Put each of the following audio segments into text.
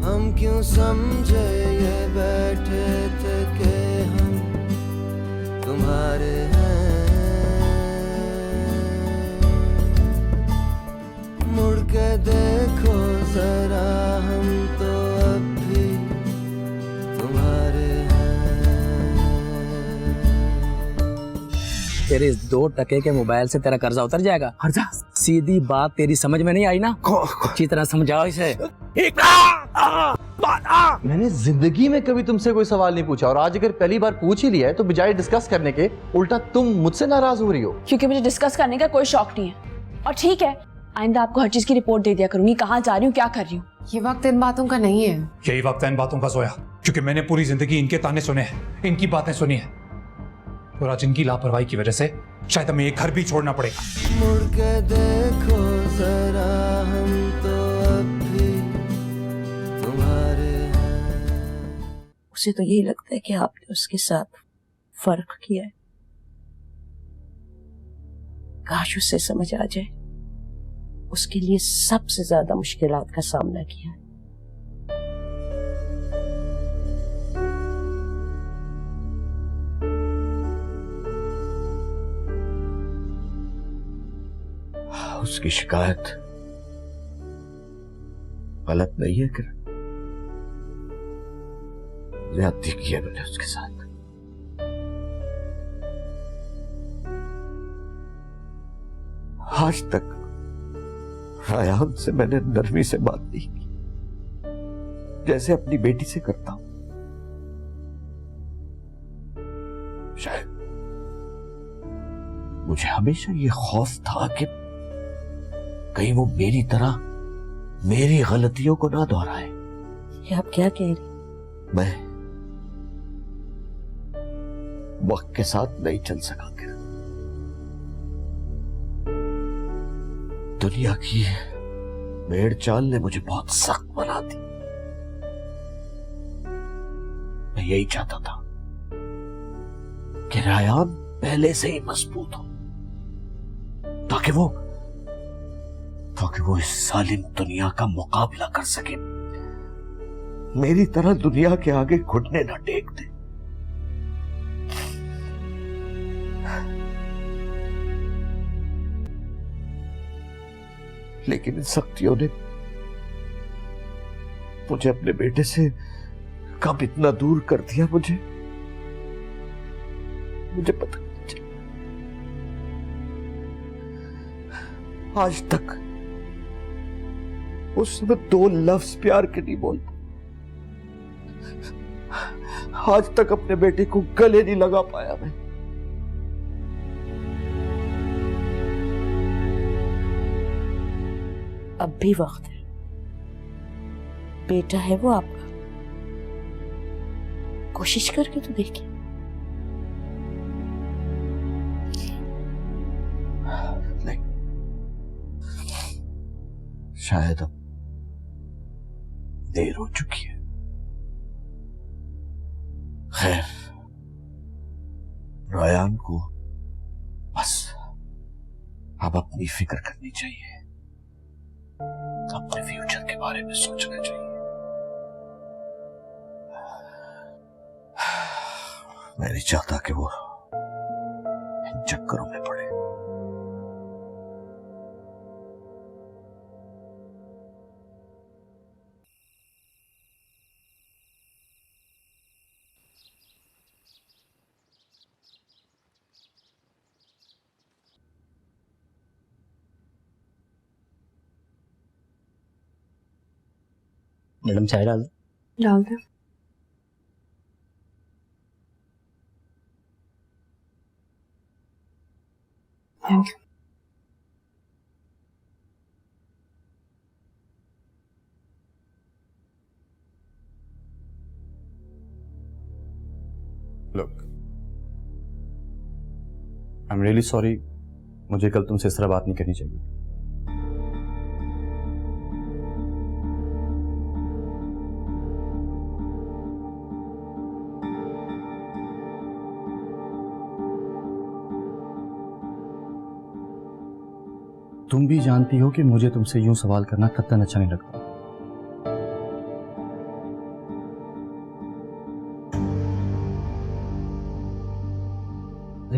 हम क्यों समझे ये बैठे थे कि हम तुम्हारे हैं। मुड़ के देखो जरा हम तो अब भी तुम्हारे हैं। तेरे इस 2 टके के मोबाइल से तेरा कर्जा उतर जाएगा। कर्जा? सीधी बात तेरी समझ में नहीं आई ना? अच्छी तरह समझाओ इसे। मैंने जिंदगी में कभी तुमसे कोई सवाल नहीं पूछा और आज अगर पहली बार पूछ ही लिया है तो बजाय डिस्कस करने के उल्टा तुम मुझसे नाराज हो रही हो। क्योंकि मुझे डिस्कस करने का कोई शौक नहीं है। और ठीक है, आइंदा आपको हर चीज की रिपोर्ट दे दिया करूंगी, कहाँ जा रही हूँ, क्या कर रही हूँ। ये वक्त इन बातों का नहीं है। यही वक्त है इन बातों का जोया, क्योंकि मैंने पूरी जिंदगी इनके ताने सुने हैं, इनकी बातें सुनी हैं, और आज इनकी लापरवाही की वजह से शायद हमें एक घर भी छोड़ना पड़ेगा। मुड़ के देखो जरा हम तो अब भी तुम्हारे हैं। उसे तो यही लगता है कि आपने उसके साथ फर्क किया है। काश उसे समझ आ जाए उसके लिए सबसे ज्यादा मुश्किलात का सामना किया है। उसकी शिकायत गलत नहीं है कि ज्यादती की है मैंने उसके साथ। आज तक रायान से मैंने नरमी से बात नहीं की, जैसे अपनी बेटी से करता हूं। शायद मुझे हमेशा ये खौफ था कि कहीं वो मेरी तरह मेरी गलतियों को ना दोहराए। ये आप क्या कह रही? मैं वक्त के साथ नहीं चल सका। दुनिया की भेड़ चाल ने मुझे बहुत सख्त बना दी। मैं यही चाहता था कि रायान पहले से ही मजबूत हो, ताकि वो इस जालिम दुनिया का मुकाबला कर सके, मेरी तरह दुनिया के आगे घुटने न टेक दे। लेकिन इन सख्तियों ने मुझे अपने बेटे से कब इतना दूर कर दिया, मुझे पता नहीं चला। आज तक उसने 2 लफ्ज प्यार के नहीं बोल, आज तक अपने बेटे को गले नहीं लगा पाया मैं। अब भी वक्त है, बेटा है वो आपका, कोशिश करके तो देखिए। नहीं, शायद अब देर हो चुकी है। खैर, रायान को बस अब अपनी फिक्र करनी चाहिए, अपने फ्यूचर के बारे में सोचना चाहिए। मैं नहीं चाहता कि वो इन चक्करों में पड़े। मैडम चाय डाल दो। डाल दे। Thank you. Look, I'm really sorry, मुझे कल तुमसे इस तरह बात नहीं करनी चाहिए। तुम भी जानती हो कि मुझे तुमसे यूं सवाल करना कतई अच्छा नहीं लगता।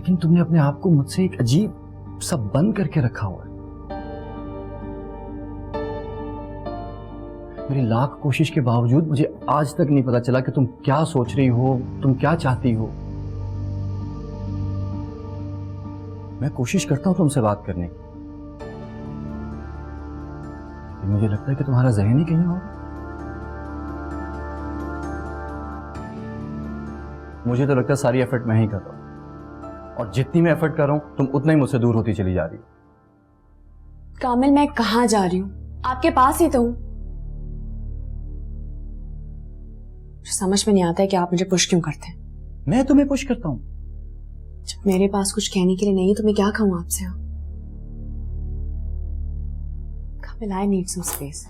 लेकिन तुमने अपने आप को मुझसे एक अजीब सा बंद करके रखा हुआ है। मेरी लाख कोशिश के बावजूद मुझे आज तक नहीं पता चला कि तुम क्या सोच रही हो, तुम क्या चाहती हो। मैं कोशिश करता हूं तुमसे बात करने की, मुझे लगता है कि तुम्हारा ज़हन ही कहीं और। मुझे तो लगता है सारी एफर्ट मैं ही कर रहा हूं, और जितनी मैं एफर्ट कर रहा हूं तुम उतना ही मुझसे दूर होती चली जा रही हो। कामिल, मैं कहाँ जा रही हूँ? आपके पास ही तो हूँ। समझ में नहीं आता है कि आप मुझे पुश क्यों करते हैं। मैं तुम्हें पुश करता हूं? जब मेरे पास कुछ कहने के लिए नहीं तो मैं क्या कहूँ आपसे? कामिल, I need some space.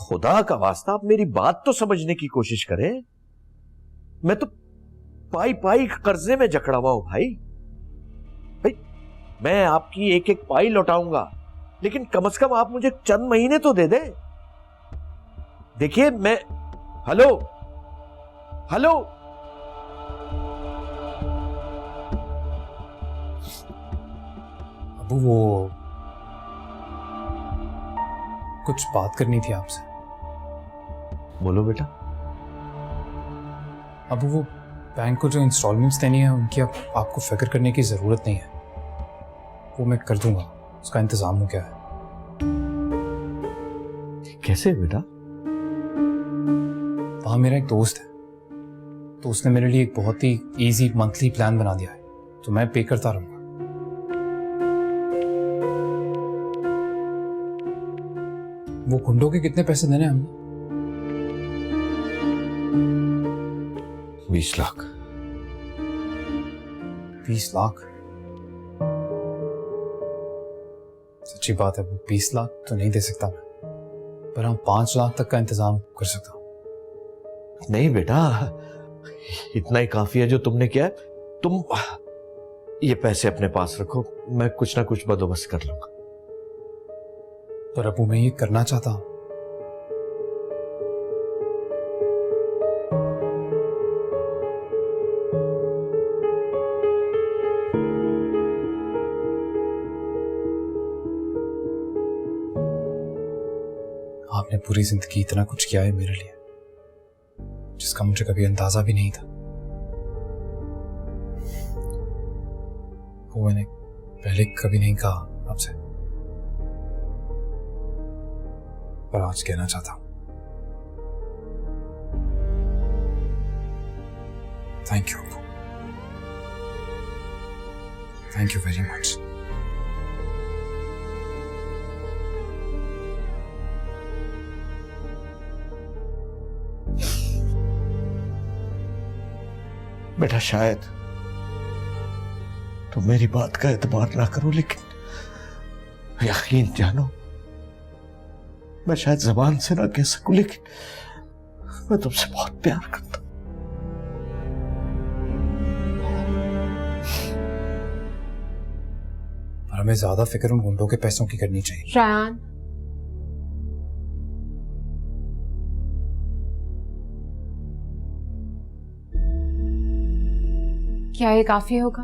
खुदा का वास्ता आप मेरी बात तो समझने की कोशिश करें। मैं तो पाई पाई कर्जे में जकड़ा हुआ हूं भाई। मैं आपकी एक एक पाई लौटाऊंगा, लेकिन कम से कम आप मुझे चंद महीने तो दे दे। देखिए मैं हेलो हेलो अबू, वो कुछ बात करनी थी आपसे। बोलो बेटा। अबू, वो बैंक को जो इंस्टॉलमेंट्स देनी है उनकी अब आपको फिक्र करने की जरूरत नहीं है, वो मैं कर दूंगा, उसका इंतजाम हो गया है। कैसे बेटा? वहां मेरा एक दोस्त है, तो उसने मेरे लिए एक बहुत ही इजी मंथली प्लान बना दिया है, तो मैं पे करता रहूंगा। वो गुंडों के कितने पैसे देने हैं हमने? 20 लाख। 20 लाख? सच्ची बात है, वो 20 लाख तो नहीं दे सकता मैं, पर हम 5 लाख तक का इंतजाम कर सकता हूं। नहीं बेटा, इतना ही काफी है जो तुमने किया है। तुम ये पैसे अपने पास रखो, मैं कुछ ना कुछ बंदोबस्त कर लूंगा। पर अबू, मैं ये करना चाहता हूं। आपने पूरी जिंदगी इतना कुछ किया है मेरे लिए, जिसका मुझे कभी अंदाजा भी नहीं था। वो मैंने पहले कभी नहीं कहा आपसे, पर आज कहना चाहता हूं। Thank you Abu, thank you very much. बेटा, शायद तुम मेरी बात का एतबार ना करो, लेकिन यकीन जानो, मैं शायद जबान से ना कह सकूं, लेकिन मैं तुमसे बहुत प्यार करता हूं। पर हमें ज्यादा फिक्र उन गुंडों के पैसों की करनी चाहिए। रायान, क्या ये काफी होगा?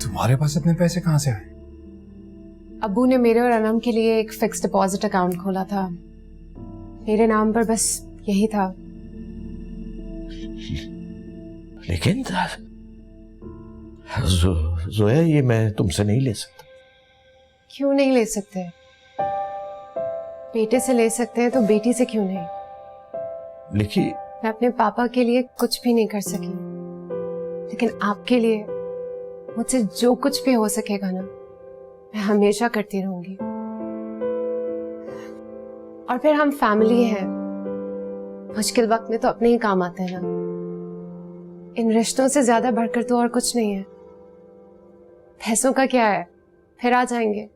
तुम्हारे पास इतने पैसे कहां से आए? अब्बू ने मेरे और अनम के लिए एक फिक्स डिपॉजिट अकाउंट खोला था, मेरे नाम पर बस यही था। लेकिन जोया, ये मैं तुमसे नहीं ले सकता। क्यों नहीं ले सकते? बेटे से ले सकते हैं तो बेटी से क्यों नहीं? लिखी, मैं अपने पापा के लिए कुछ भी नहीं कर सकी, लेकिन आपके लिए मुझसे जो कुछ भी हो सकेगा ना, मैं हमेशा करती रहूंगी। और फिर हम फैमिली हैं, मुश्किल वक्त में तो अपने ही काम आते हैं ना। इन रिश्तों से ज्यादा बढ़कर तो और कुछ नहीं है। पैसों का क्या है, फिर आ जाएंगे।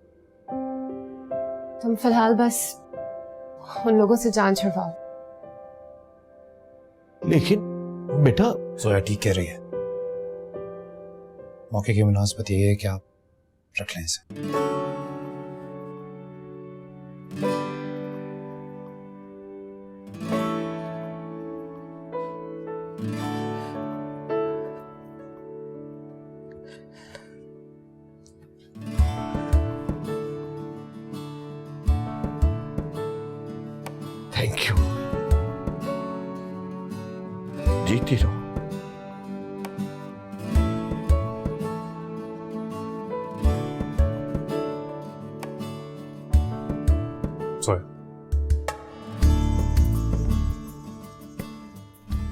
तुम फिलहाल बस उन लोगों से जान छुड़वाओ। लेकिन बेटा, जोया ठीक कह रही है। मौके की मुनासिबत यही है कि आप रख लें इसे। Thank you. जीती रहो। Zoya,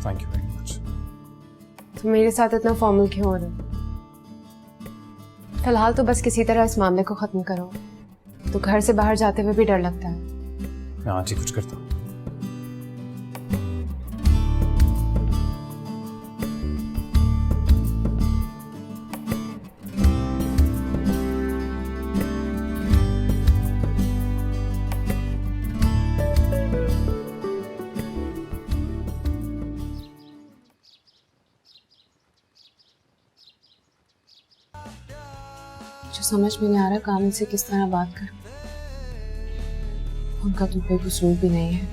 thank you very much. तुम मेरे साथ इतना फॉर्मल क्यों हो रहे हो? फिलहाल तो बस किसी तरह इस मामले को खत्म करो। तो घर से बाहर जाते हुए भी डर लगता है। मैं आज ही कुछ करता हूँ। जो समझ में नहीं आ रहा कामिल से किस तरह बात करूं। उनका तो कोई कसूर भी नहीं है,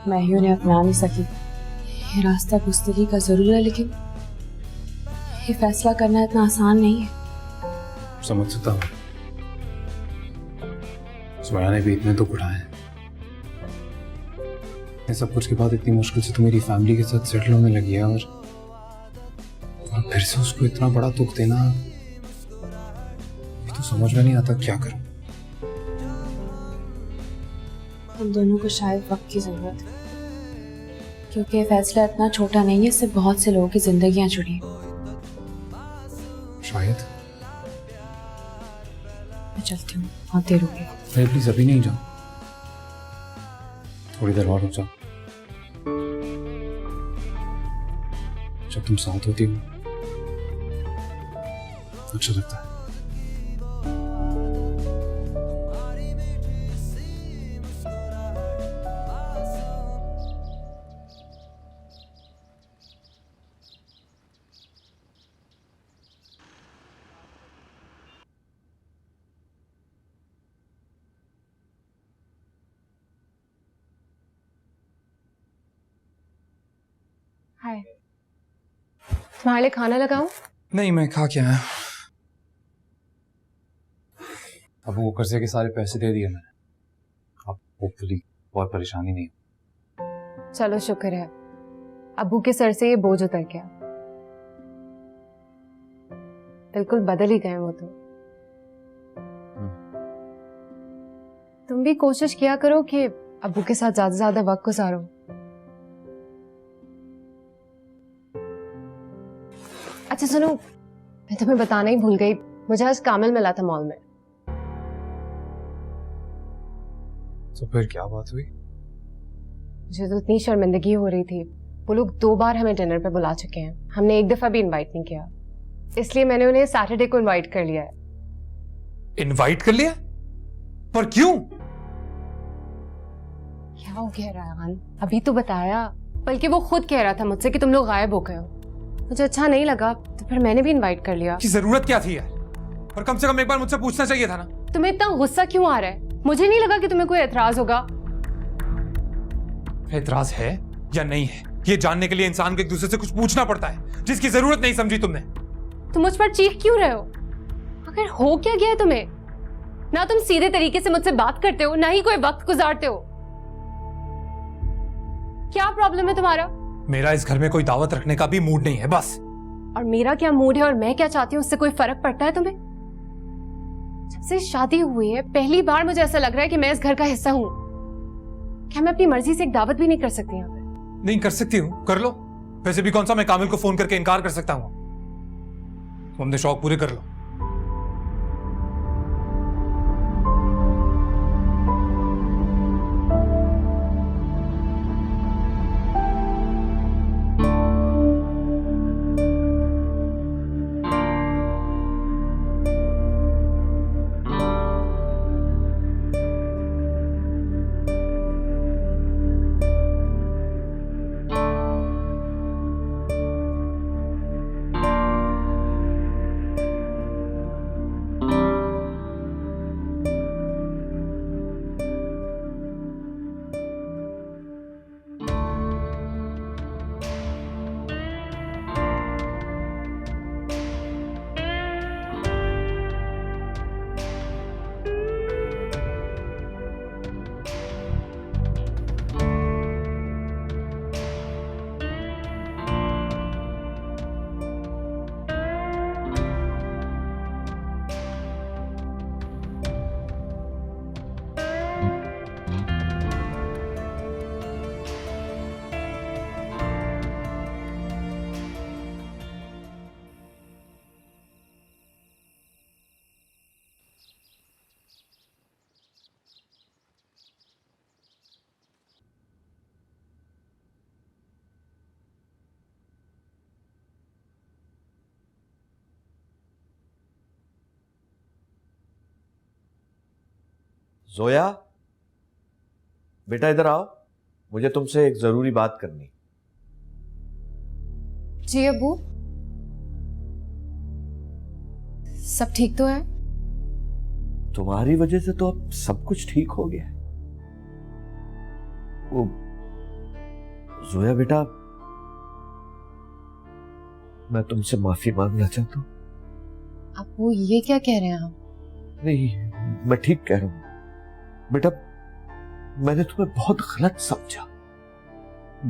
मैं ही उन्हें अपना नहीं सकी। ये रास्ता गुस्तगी का जरूर है, लेकिन ये फैसला करना इतना आसान नहीं है। समझ सकता हूँ। जोया ने भी इतने दुख उठाए हैं। ये सब कुछ के बाद इतनी मुश्किल से तो मेरी फैमिली के साथ सेटल होने लगी है, और फिर से उसको इतना बड़ा दुख देना, तो समझ में नहीं आता क्या करूं। हम दोनों को शायद वक्त की जरूरत है, क्योंकि ये फैसला इतना छोटा नहीं है, इससे बहुत से लोगों की जिंदगियां जुड़ी हैं। शायद। मैं चलती हूँ, बहुत देर हो गई। नहीं प्लीज, अभी नहीं जाओ, थोड़ी देर और रुक जाओ। जब तुम साथ होती हो अच्छा लगता है। हाय, तुम्हारे लिए खाना लगाऊं? नहीं, मैं खा के आया। अब वो कर्जे के सारे पैसे दे दिए मैंने। अब होपफुली बहुत परेशानी नहीं। चलो शुक्र है, अबू के सर से ये बोझ उतर गया। बिल्कुल बदल ही गए वो तो। तुम भी कोशिश किया करो कि अबू के साथ ज्यादा से ज्यादा वक्त गुजारो। अच्छा सुनो, मैं तुम्हें बताना ही भूल गई, मुझे आज कामिल मिला था मॉल में। तो फिर क्या बात हुई? मुझे तो इतनी शर्मिंदगी हो रही थी। वो लोग 2 बार हमें डिनर पे बुला चुके हैं, हमने एक दफा भी इनवाइट नहीं किया। इसलिए मैंने उन्हें सैटरडे को इनवाइट कर लिया है। इनवाइट कर लिया? पर क्यों? क्या हो गया रायहान, अभी तो बताया। बल्कि वो खुद कह रहा था मुझसे कि तुम लोग गायब हो गए हो। मुझे अच्छा नहीं लगा, तो फिर मैंने भी इनवाइट कर लिया। की जरूरत क्या थी यार? और कम से कम एक बार मुझसे पूछना चाहिए था ना। तुम्हें इतना गुस्सा क्यों आ रहा है? मुझे नहीं लगा कि तुम्हें कोई एतराज होगा। एतराज है या नहीं है, ये जानने के लिए इंसान को एक दूसरे से कुछ पूछना पड़ता है, जिसकी जरूरत नहीं समझी तुमने। तुम मुझ पर चीख क्यों रहे हो? आखिर हो क्या गया है तुम्हें? ना तुम सीधे तरीके से मुझसे बात करते हो, ना ही कोई वक्त गुजारते हो। क्या प्रॉब्लम है तुम्हारा? मेरा इस घर में कोई दावत रखने का भी मूड नहीं है, बस। और मेरा क्या मूड है और मैं क्या चाहती हूँ, उससे कोई फर्क पड़ता है तुम्हें? जब से शादी हुई है पहली बार मुझे ऐसा लग रहा है कि मैं इस घर का हिस्सा हूँ। क्या मैं अपनी मर्जी से एक दावत भी नहीं कर सकती यहाँ पे? नहीं कर सकती हूँ, कर लो। वैसे भी कौन सा मैं कामिल को फोन करके इनकार कर सकता हूँ? तुम अपने शौक पूरे कर लो। जोया, बेटा इधर आओ, मुझे तुमसे एक जरूरी बात करनी। जी अब्बू, सब ठीक तो है? तुम्हारी वजह से तो अब सब कुछ ठीक हो गया है। वो जोया बेटा, मैं तुमसे माफी मांगना चाहता हूँ। अब्बू ये क्या कह रहे हैं आप? नहीं, मैं ठीक कह रहा हूं बेटा। मैंने तुम्हें बहुत गलत समझा,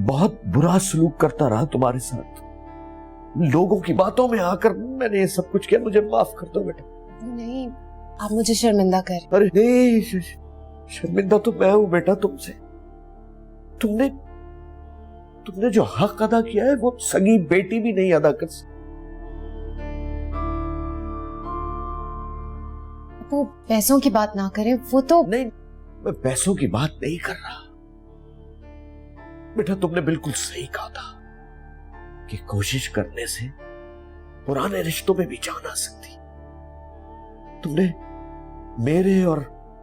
बहुत बुरा सलूक करता रहा तुम्हारे साथ, लोगों की बातों में आकर मैंने ये सब कुछ किया। मुझे माफ कर दो बेटा। नहीं, आप मुझे शर्मिंदा कर। अरे नहीं, शर्मिंदा तो मैं हूं बेटा तुमसे। तुमने जो हक अदा किया है वो सगी बेटी भी नहीं अदा कर सकती। वो पैसों की बात ना करें, वो तो नहीं, मैं पैसों की बात नहीं कर रहा बेटा। तुमने बिल्कुल सही कहा था कि कोशिश करने से पुराने रिश्तों में भी जान आ सकती। तुमने मेरे और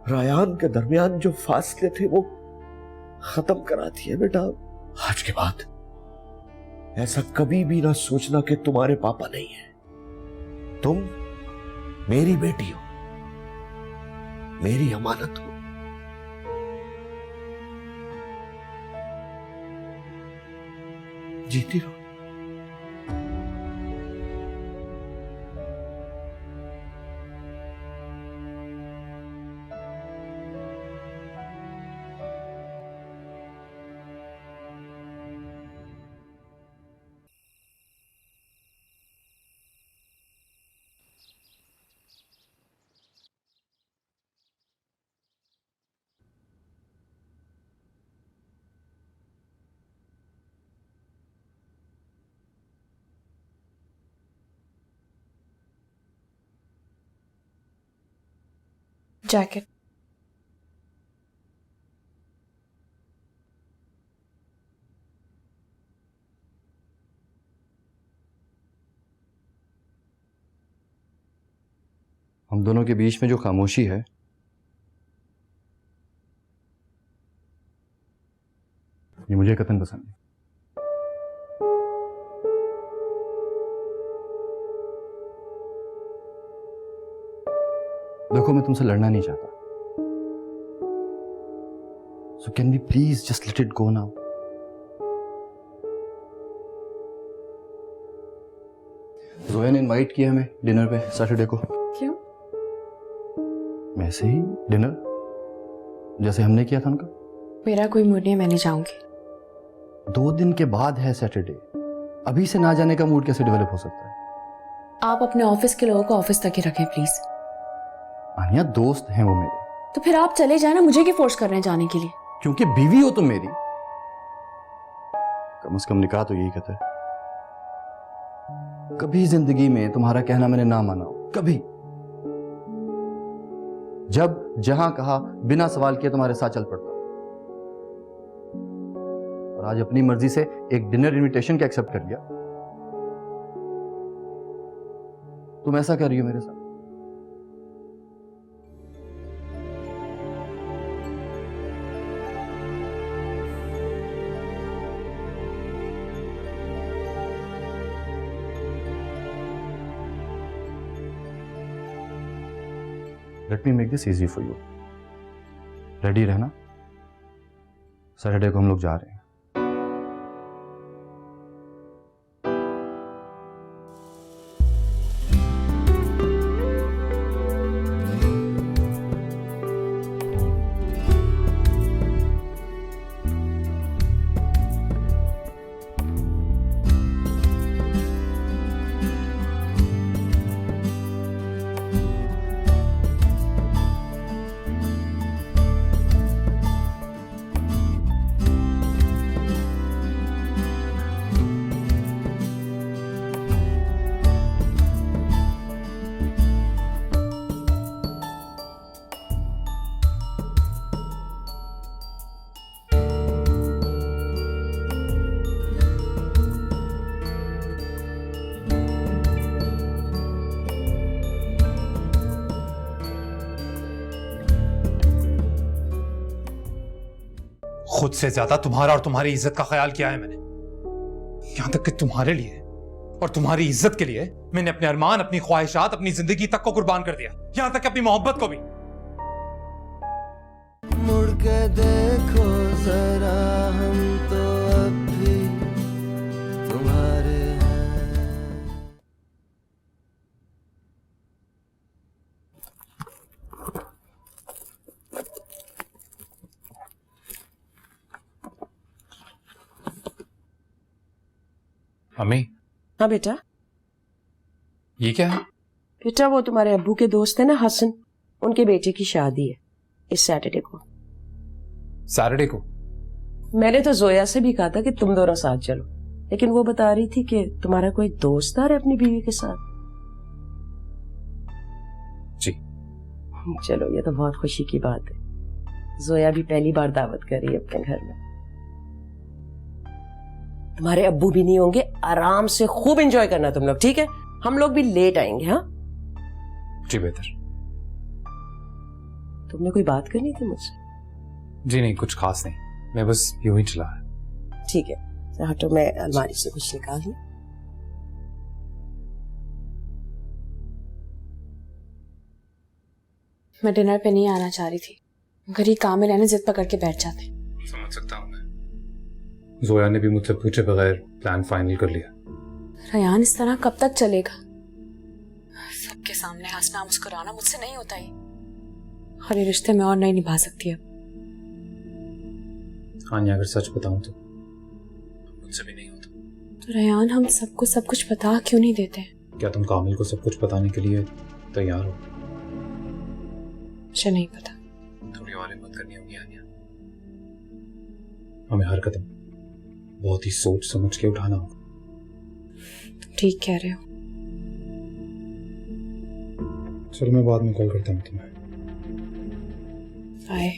रायान के दरमियान जो फासले थे वो खत्म करा दिए बेटा। आज के बाद ऐसा कभी भी ना सोचना कि तुम्हारे पापा नहीं है। तुम मेरी बेटी हो, मेरी अमानत हो। जीती रहो। जैकेट। हम दोनों के बीच में जो खामोशी है ये मुझे कतई पसंद नहीं। देखो, मैं तुमसे लड़ना नहीं चाहता, so can we please just let it go now. Zoya ने इनवाइट किया हमें डिनर पे सैटरडे को। क्यों? वैसे ही डिनर जैसे हमने किया था उनका। मेरा कोई मूड नहीं, मैं नहीं जाऊंगी। 2 दिन के बाद है सैटरडे, अभी से ना जाने का मूड कैसे डेवलप हो सकता है? आप अपने ऑफिस के लोगों को ऑफिस तक ही रखें प्लीज। आनिया, दोस्त हैं वो मेरे। तो फिर आप चले जाए ना, मुझे क्यों फोर्स कर रहे हैं जाने के लिए? क्योंकि बीवी हो तुम मेरी। कम से कम निकाह तो यही कहते हैं। कभी जिंदगी में तुम्हारा कहना मैंने ना माना हो, कभी। जब जहां कहा बिना सवाल किए तुम्हारे साथ चल पड़ता, और आज अपनी मर्जी से एक डिनर इनविटेशन का एक्सेप्ट कर लिया। तुम ऐसा कर रही हो मेरे साथ। Let me make this easy for you. Ready रहना, सैटरडे को हम लोग जा रहे हैं। खुद से ज्यादा तुम्हारा और तुम्हारी इज्जत का ख्याल किया है मैंने। यहां तक कि तुम्हारे लिए और तुम्हारी इज्जत के लिए मैंने अपने अरमान, अपनी ख्वाहिशात, अपनी जिंदगी तक को कुर्बान कर दिया, यहां तक कि अपनी मोहब्बत को भी। मुड़ के देखो जरा, हम तो अब भी तुम्हारे हैं। अम्मी, हाँ बेटा। ये क्या है? बेटा वो तुम्हारे अब्बू के दोस्त है ना हसन, उनके बेटे की शादी है इस सैटरडे को। सैटरडे को? मैंने तो जोया से भी कहा था कि तुम दोनों साथ चलो, लेकिन वो बता रही थी कि तुम्हारा कोई दोस्त आ रहा है अपनी बीवी के साथ। जी। चलो ये तो बहुत खुशी की बात है। जोया भी पहली बार दावत कर रही है अपने घर में। तुम्हारे अब्बू भी नहीं होंगे, आराम से खूब एंजॉय करना तुम लोग, ठीक है? हम लोग भी लेट आएंगे। हाँ जी बेहतर। तुमने कोई बात करनी थी मुझसे? जी नहीं, कुछ खास नहीं, मैं बस यूं ही चला है। ठीक है, हटो, मैं अलमारी से कुछ निकाल लूं। मैं डिनर पे नहीं आना चाह रही थी, घर ही काम में रहने जिद पकड़ के बैठ जाते। समझ सकता हूँ मैं। जोया ने भी मुझसे पूछे बगैर प्लान फाइनल कर लिया। रयान इस तरह कब तक चलेगा? सबके सामने हंसना मुस्कुराना मुझसे नहीं होता ही। हर रिश्ते में और नहीं निभा सकती अब। हाँ, अगर सच बताऊं तो मुझसे भी नहीं होता। तो रयान, हम सबको सब कुछ बता क्यों नहीं देते? क्या तुम कामिल को सब कुछ बताने के लिए तैयार हो? मुझे नहीं पता। थोड़ी और हिम्मत करनी होगी आनिया। हमें हर कदम बहुत ही सोच समझ के उठाना होगा। तुम ठीक कह रहे हो। चलो मैं बाद में कॉल करता हूँ तुम्हें। बाय।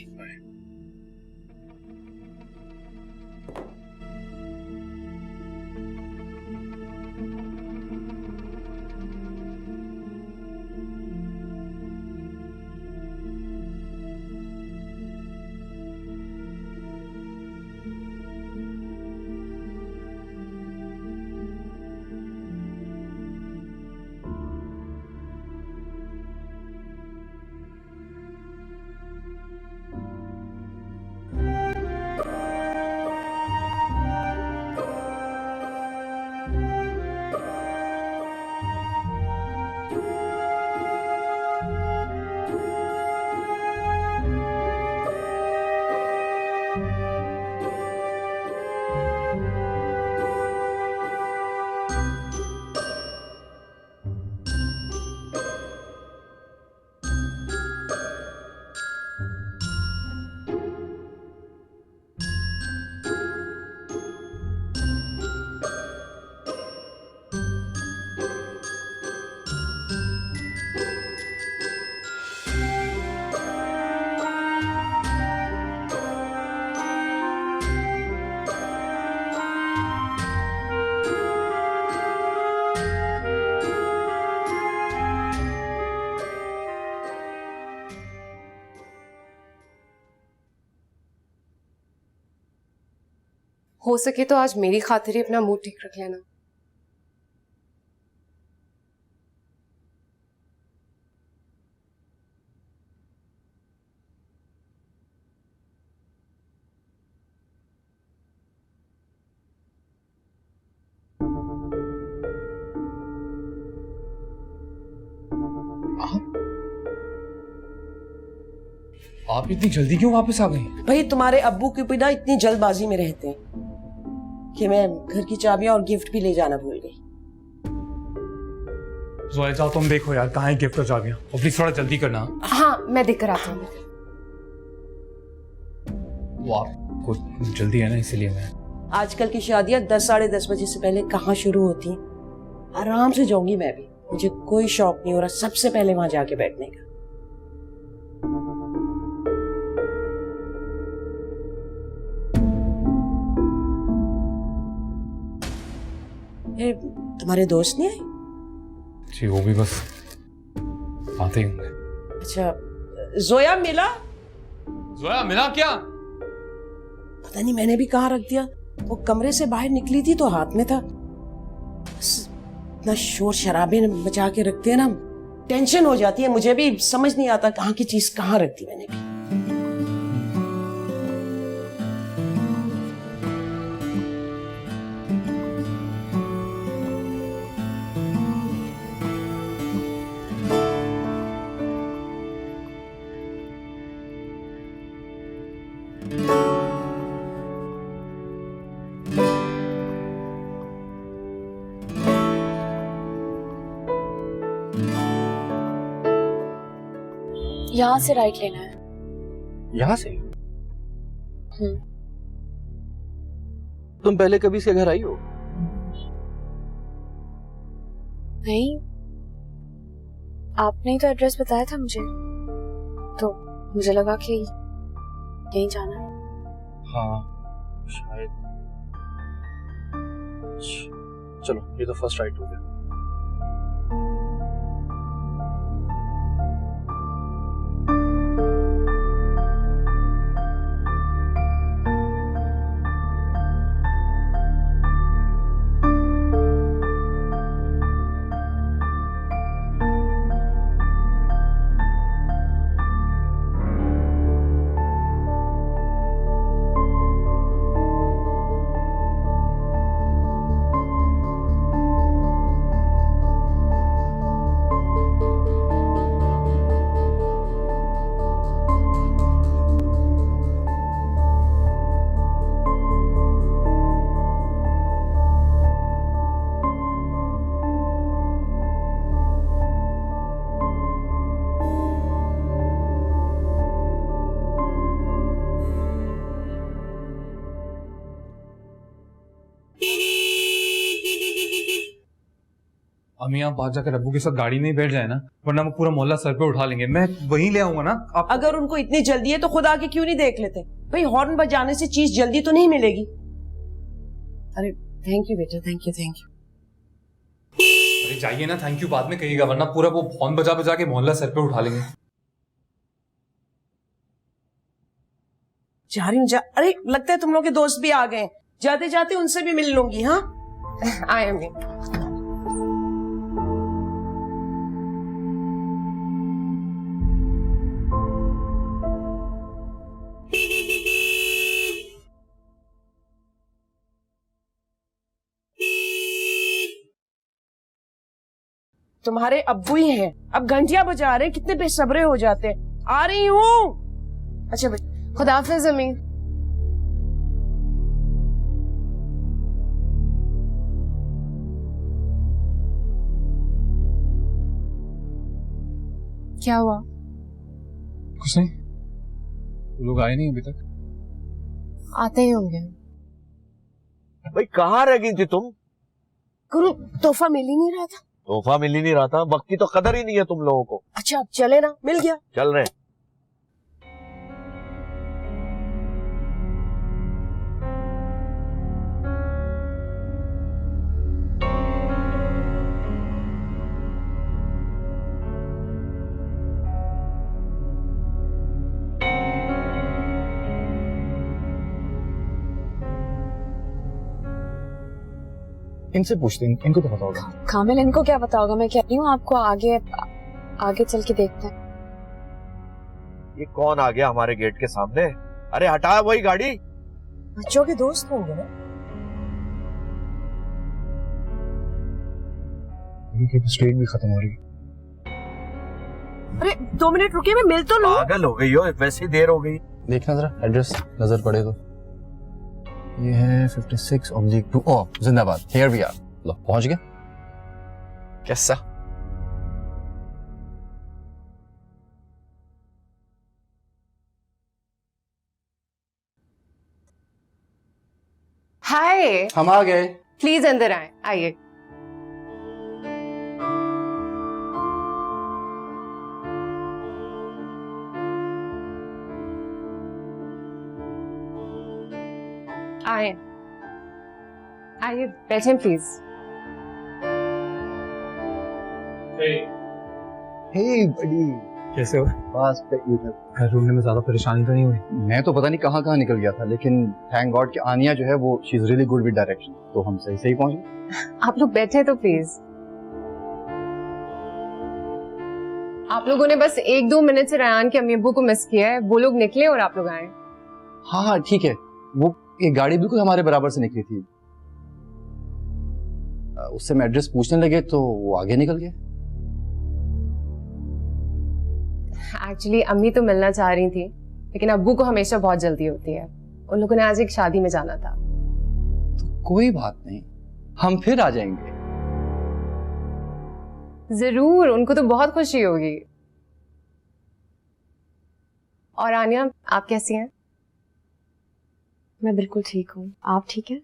हो सके तो आज मेरी खातिर ही अपना मूड ठीक रख लेना। आप इतनी जल्दी क्यों वापस आ गई? भाई तुम्हारे अब्बू के बिना इतनी जल्दबाजी में रहते हैं कि मैं घर की चाबियां और गिफ्ट भी ले जाना भूल गई। जोया जाओ तुम देखो यार, कहाँ है गिफ्ट और चाबियां, और प्लीज थोड़ा जल्दी करना। हाँ मैं देख कर आता हूँ। वो आपको जल्दी है ना, इसीलिए मैं। आजकल की शादियां 10 साढ़े 10 बजे से पहले कहाँ शुरू होती हैं। आराम से जाऊंगी मैं भी, मुझे कोई शौक नहीं हो रहा सबसे पहले वहां जाके बैठने का। ये तुम्हारे दोस्त नहीं आए? जी वो भी बस आते ही होंगे। अच्छा, जोया मिला? जोया मिला क्या? पता नहीं मैंने भी कहाँ रख दिया। वो कमरे से बाहर निकली थी तो हाथ में था। बस इतना शोर शराबे मचा के रखते हैं ना, टेंशन हो जाती है। मुझे भी समझ नहीं आता कहाँ की चीज कहाँ रख दी मैंने भी। यहाँ से राइट लेना है। यहाँ से? तुम पहले कभी इसके घर आई हो? नहीं, आपने ही तो एड्रेस बताया था मुझे, तो मुझे लगा कि यहीं जाना है। हाँ शायद। चलो ये तो फर्स्ट राइट हो गया। अम्मी आप बाहर जाकर अब्बू के साथ गाड़ी में ही बैठ जाए ना, वरना वो पूरा मोहल्ला सर पे उठा लेंगे। मैं वहीं ले आऊंगा ना। आप अगर उनको इतनी जल्दी है तो खुद आके क्यों नहीं देख लेते? भाई हॉर्न बजाने से चीज जल्दी तो नहीं मिलेगी। अरे थैंक यू बेटा, थैंक यू थैंक यू। अरे जाइए ना, थैंक यू बाद में कहिएगा, वरना पूरा वो हॉर्न बजा बजा के मोहल्ला सर पे उठा लेंगे। जा रही हूँ। अरे लगता है तुम लोग के दोस्त भी आ गए। जाते जाते उनसे भी मिल लूंगी। हाँ आए अम्मी। तुम्हारे अब्बू ही हैं, अब घंटियां बजा रहे हैं, कितने बेसब्रे हो जाते हैं। आ रही हूँ। अच्छा बेटा, खुदाफिज अम्मी। क्या हुआ? कुछ नहीं, लोग आए नहीं अभी तक। आते ही होंगे। भाई कहाँ रह गई थी तुम? गुरु तोहफा मिल ही नहीं रहा था। तोहफा मिल ही नहीं रहा था, वक्त की तो कदर ही नहीं है तुम लोगों को। अच्छा अब चले ना, मिल गया। चल रहे। इनसे पूछते हैं, इनको तो पता होगा। कामिल इनको क्या पता होगा? मैं कह रही हूँ आपको आगे चल के देखते हैं। ये कौन आ गया हमारे गेट के सामने? अरे हटा वही गाड़ी। बच्चों के दोस्त होंगे ना। स्ट्रेन भी खत्म हो रही। अरे 2 मिनट रुकिए, मैं मिल तो लूं। पागल हो गई हो, वैसे ही देर हो गई। देखना जरा एड्रेस नजर पड़े तो। ये है 56/2। ओह जिंदाबाद, हियर वी आर। लो पहुंच गए। कैसा? हाय, हम आ गए। प्लीज अंदर आए, आइए। आए आइए, बैठे प्लीज। हे बड़ी, कैसे हो? बस घर ढूंढने में ज्यादा परेशानी तो नहीं हुई? मैं तो पता नहीं कहाँ कहाँ निकल गया था, लेकिन थैंक गॉड कि आनिया जो है वो she is really good with direction, तो हम सही सही पहुंच गए। आप लोग बैठे तो प्लीज। आप लोगों ने बस 1-2 मिनट से रयान के अम्मी अब्बू को मिस किया है, वो लोग निकले और आप लोग आए। हाँ हाँ ठीक है, वो एक गाड़ी बिल्कुल हमारे बराबर से निकली थी, उससे मैं एड्रेस पूछने लगे तो वो आगे निकल गए। एक्चुअली अम्मी तो मिलना चाह रही थी, लेकिन अब्बू को हमेशा बहुत जल्दी होती है। उन लोगों ने आज एक शादी में जाना था। तो कोई बात नहीं, हम फिर आ जाएंगे। जरूर, उनको तो बहुत खुशी होगी। और आनिया, आप कैसी हैं? मैं बिल्कुल ठीक हूँ, आप ठीक हैं?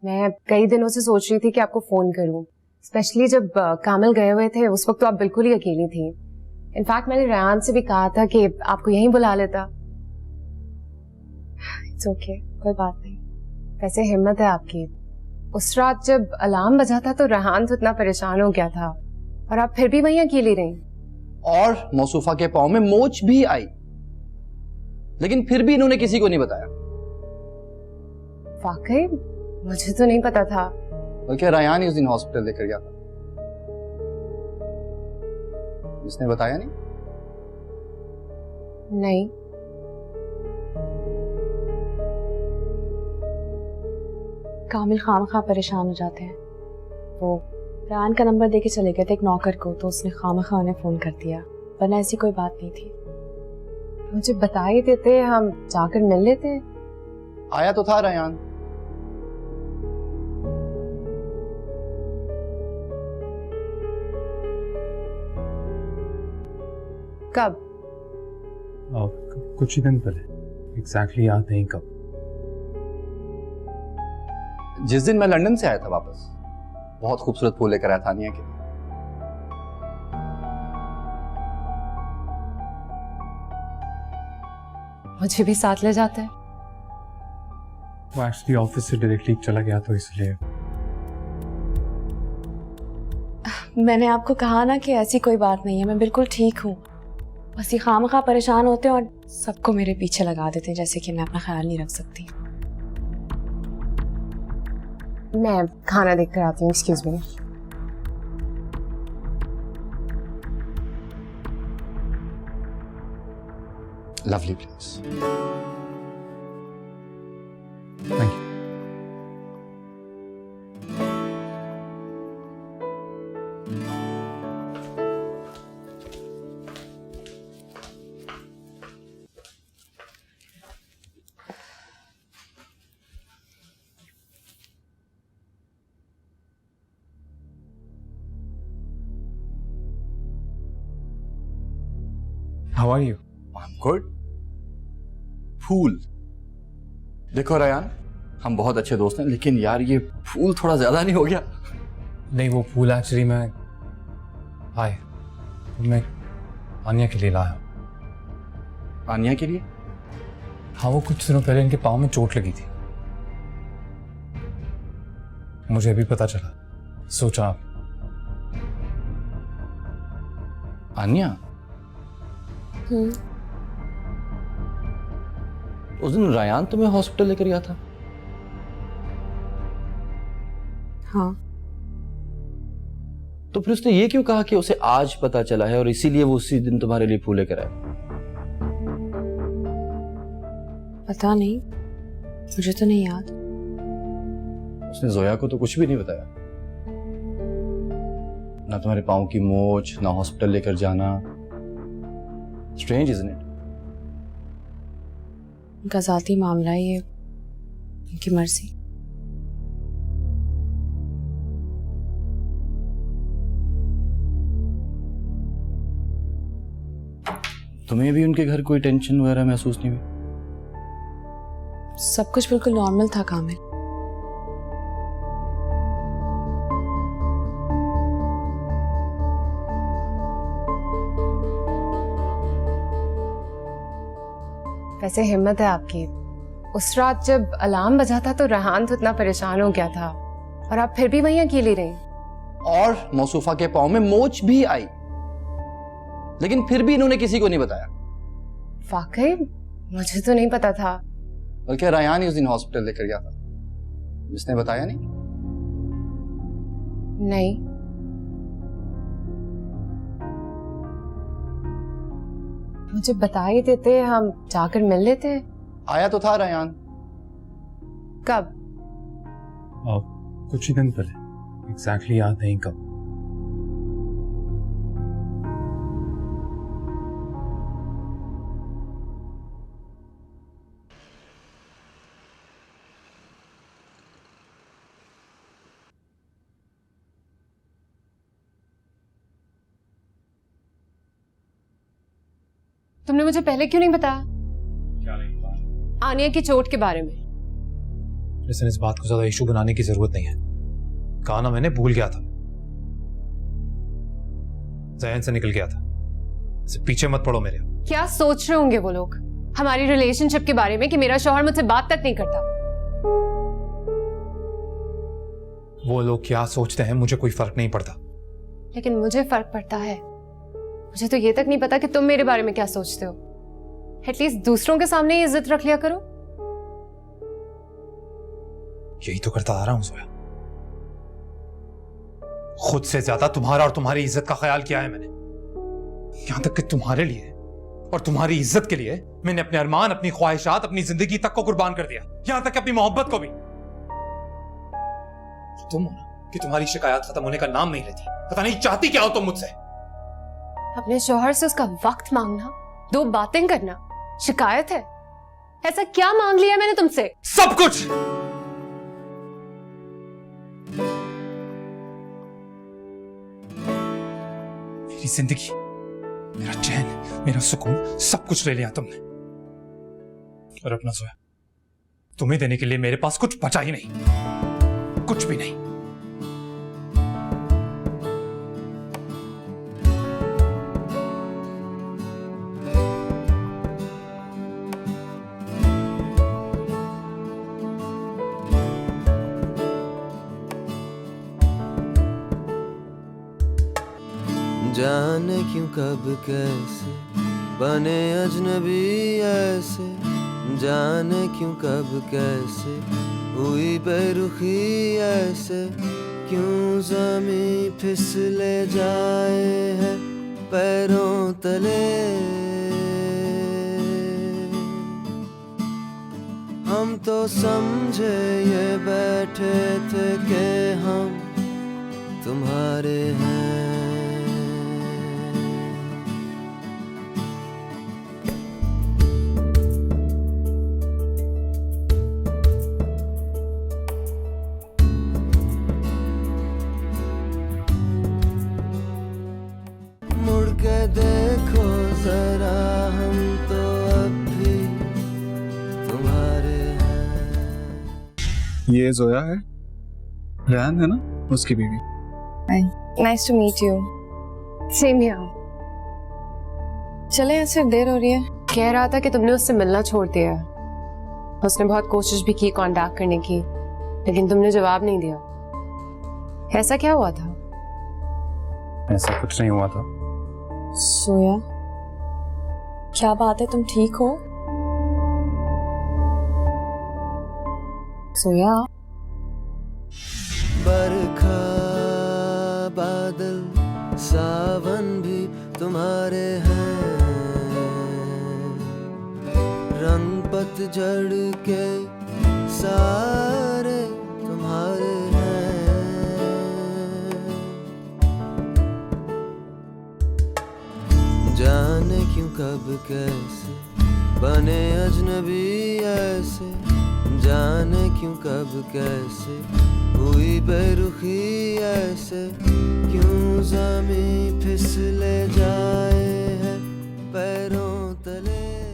मैं कई दिनों से सोच रही थी कि आपको फोन करूं, स्पेशली जब कामिल गए हुए थे, उस वक्त तो आप बिल्कुल ही अकेली थी। इनफैक्ट मैंने रयान से भी कहा था कि आपको यहीं बुला लेता। इट्स ओके, कोई बात नहीं। वैसे हिम्मत है आपकी। उस रात जब अलार्म बजा था तो रयान तो इतना परेशान हो गया था, और आप फिर भी वहीं अकेली रही। और मौसूफा के पाँव में मोच भी आई, लेकिन फिर भी इन्होंने किसी को नहीं बताया। वाकई मुझे तो नहीं पता था। बल्कि रयान ही उस दिन हॉस्पिटल लेकर गया था, इसने बताया नहीं। नहीं, कामिल खामखा परेशान हो जाते हैं। वो रयान का नंबर देके चले गए थे एक नौकर को, तो उसने खामखा उन्हें फोन कर दिया, वरना ऐसी कोई बात नहीं थी। मुझे बता ही देते, हम जाकर मिल लेते। आया तो था रयान। कब? कुछ ही दिन पहले, एग्जैक्टली याद नहीं कब। जिस दिन मैं लंदन से आया था वापस, बहुत खूबसूरत फूल लेकर आया था आनिया के लिए। मुझे भी साथ ले जाते हैं। वो एक्चुअली ऑफिस से डायरेक्टली चला गया तो इसलिए। मैंने आपको कहा ना कि ऐसी कोई बात नहीं है, मैं बिल्कुल ठीक हूँ। बस ये खामखा परेशान होते हैं और सबको मेरे पीछे लगा देते हैं, जैसे कि मैं अपना ख्याल नहीं रख सकती। मैं खाना देख कर आती हूँ, excuse me. Lovely place. Thank you. How are you? I'm good. फूल देखो रयान, हम बहुत अच्छे दोस्त हैं, लेकिन यार ये फूल थोड़ा ज्यादा नहीं हो गया? नहीं, वो फूल एक्चुअली मैं आनिया के लिए लाया। आनिया के लिए? हाँ, वो कुछ दिनों पहले इनके पाँव में चोट लगी थी, मुझे अभी पता चला। सोचा आनिया, उस दिन रयान तुम्हें हॉस्पिटल लेकर गया था? हाँ। तो फिर उसने ये क्यों कहा कि उसे आज पता चला है और इसीलिए वो उसी दिन तुम्हारे लिए फूल लेकर आया? पता नहीं, मुझे तो नहीं याद। उसने जोया को तो कुछ भी नहीं बताया, ना तुम्हारे पाँव की मोच, ना हॉस्पिटल लेकर जाना। Strange isn't it? उनका जाती मामला है ये, उनकी मर्जी। तुम्हें भी उनके घर कोई टेंशन वगैरह महसूस नहीं हुई? सब कुछ बिल्कुल नॉर्मल था कामिल। वैसे हिम्मत है आपकी। उस रात जब अलार्म बजा था तो रहान तो इतना परेशान हो गया था, और आप फिर भी वहीं अकेली रही। और मौसूफा के पाँव में मोच भी आई, लेकिन फिर भी इन्होंने किसी को नहीं बताया। वाकई मुझे तो नहीं पता था। बल्कि रायान ही उस दिन हॉस्पिटल लेकर गया था, इसने बताया नहीं। नहीं, मुझे बता ही देते, हम जाकर मिल लेते। आया तो था रायान। कब? कुछ ही दिन पहले, एग्जैक्टली याद नहीं कब। तुमने मुझे पहले क्यों नहीं बताया? क्या नहीं पता? आनिया की चोट के बारे में। लेकिन इस बात को ज्यादा इशू बनाने की जरूरत नहीं है। कहा ना, मैंने भूल गया था, जहन से निकल गया था। इसे पीछे मत पड़ो मेरे। क्या सोच रहे होंगे वो लोग हमारी रिलेशनशिप के बारे में कि मेरा शौहर मुझसे बात तक नहीं करता? वो लोग क्या सोचते हैं मुझे कोई फर्क नहीं पड़ता। लेकिन मुझे फर्क पड़ता है। मुझे तो ये तक नहीं पता कि तुम मेरे बारे में क्या सोचते हो। एटलीस्ट दूसरों के सामने ही इज्जत रख लिया करो। यही तो करता आ रहा हूं जोया। खुद से ज्यादा तुम्हारा और तुम्हारी इज्जत का ख्याल किया है मैंने। यहां तक कि तुम्हारे लिए और तुम्हारी इज्जत के लिए मैंने अपने अरमान, अपनी ख्वाहिशात, अपनी जिंदगी तक को कुर्बान कर दिया। यहां तक कि अपनी मोहब्बत को भी। तुम हो ना कि तुम्हारी शिकायत खत्म होने का नाम नहीं लेती। पता नहीं चाहती क्या हो तुम मुझसे। अपने शौहर से उसका वक्त मांगना, दो बातें करना शिकायत है? ऐसा क्या मांग लिया मैंने तुमसे? सब कुछ। मेरी जिंदगी, मेरा चैन, मेरा सुकून, सब कुछ ले लिया तुमने। और अपना सोया तुम्हें देने के लिए मेरे पास कुछ बचा ही नहीं, कुछ भी नहीं। जाने क्यों कब कैसे बने अजनबी ऐसे, जाने क्यों कब कैसे हुई बेरुखी ऐसे, क्यों ज़मीं फिसले जाए है पैरों तले। हम तो समझे ये बैठे थे कि हम तुम्हारे हैं। मुड़ के देखो जरा, हम तो अब भी तुम्हारे हैं। ये जोया है, रेहान है ना उसकी बीवी। Nice to meet you. Same here. चले, ऐसे देर हो रही है। कह रहा था कि तुमने उससे मिलना छोड़ दिया है। उसने बहुत कोशिश भी की कांटेक्ट करने की, लेकिन तुमने जवाब नहीं दिया। ऐसा क्या हुआ था? ऐसा कुछ नहीं हुआ था। सोया, क्या बात है, तुम ठीक हो? सोया, बरखा बादल सावन भी तुम्हारे हैं, रंग पतझड़ के सारे तुम्हारे हैं। जाने क्यों कब कैसे बने अजनबी ऐसे, जाने क्यों कब कैसे हुई बेरुखी ऐसे, क्यों ज़मीं फिसले जाए है पैरों तले।